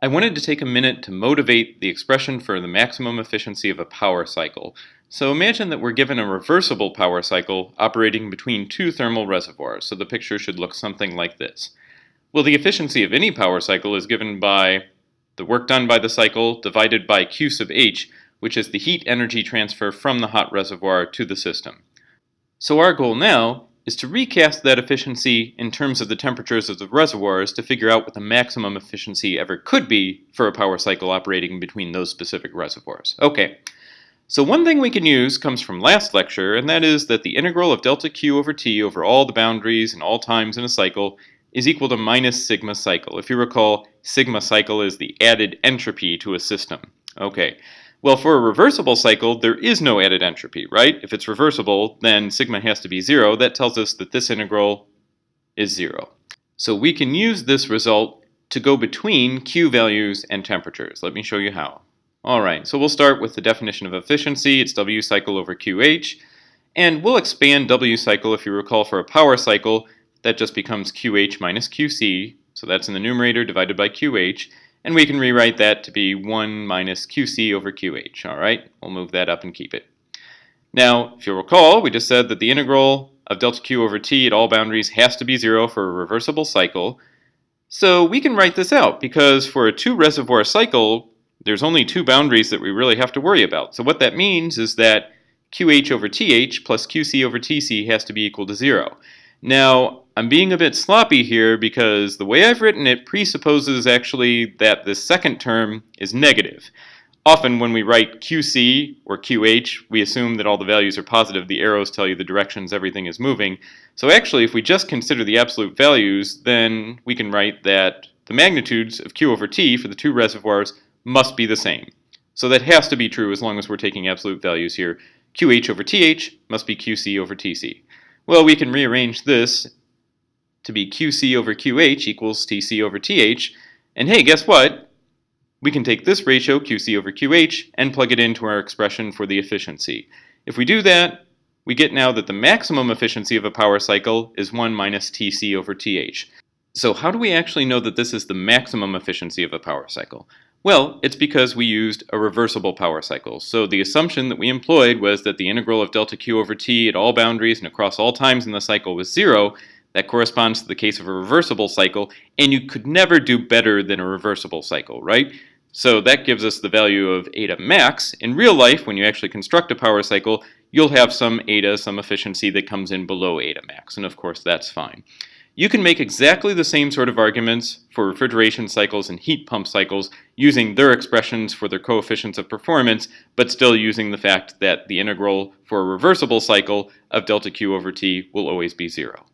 I wanted to take a minute to motivate the expression for the maximum efficiency of a power cycle. So imagine that we're given a reversible power cycle operating between two thermal reservoirs, so the picture should look something like this. Well, the efficiency of any power cycle is given by the work done by the cycle divided by Q sub H, which is the heat energy transfer from the hot reservoir to the system. So our goal now is to recast that efficiency in terms of the temperatures of the reservoirs to figure out what the maximum efficiency ever could be for a power cycle operating between those specific reservoirs. Okay, so one thing we can use comes from last lecture, and that is that the integral of delta Q over T over all the boundaries and all times in a cycle is equal to minus sigma cycle. If you recall, sigma cycle is the added entropy to a system. Okay. Well, for a reversible cycle, there is no added entropy, right? If it's reversible, then sigma has to be 0. That tells us that this integral is 0. So we can use this result to go between Q values and temperatures. Let me show you how. All right, so we'll start with the definition of efficiency. It's W cycle over QH. And we'll expand W cycle, if you recall, for a power cycle. That just becomes QH minus QC. So that's in the numerator divided by QH. And we can rewrite that to be 1 minus QC over QH, all right? We'll move that up and keep it. Now, if you'll recall, we just said that the integral of delta Q over T at all boundaries has to be 0 for a reversible cycle. So we can write this out, because for a two-reservoir cycle, there's only two boundaries that we really have to worry about. So what that means is that QH over TH plus QC over TC has to be equal to 0. Now, I'm being a bit sloppy here because the way I've written it presupposes actually that this second term is negative. Often when we write QC or QH, we assume that all the values are positive. The arrows tell you the directions everything is moving. So actually, if we just consider the absolute values, then we can write that the magnitudes of Q over T for the two reservoirs must be the same. So that has to be true as long as we're taking absolute values here. QH over TH must be QC over TC. Well, we can rearrange this to be QC over QH equals TC over TH. And hey, guess what? We can take this ratio, QC over QH, and plug it into our expression for the efficiency. If we do that, we get now that the maximum efficiency of a power cycle is 1 minus TC over TH. So how do we actually know that this is the maximum efficiency of a power cycle? Well, it's because we used a reversible power cycle. So the assumption that we employed was that the integral of delta Q over T at all boundaries and across all times in the cycle was 0. That corresponds to the case of a reversible cycle, and you could never do better than a reversible cycle, right? So that gives us the value of eta max. In real life, when you actually construct a power cycle, you'll have some eta, some efficiency that comes in below eta max, and of course that's fine. You can make exactly the same sort of arguments for refrigeration cycles and heat pump cycles using their expressions for their coefficients of performance, but still using the fact that the integral for a reversible cycle of delta Q over T will always be 0.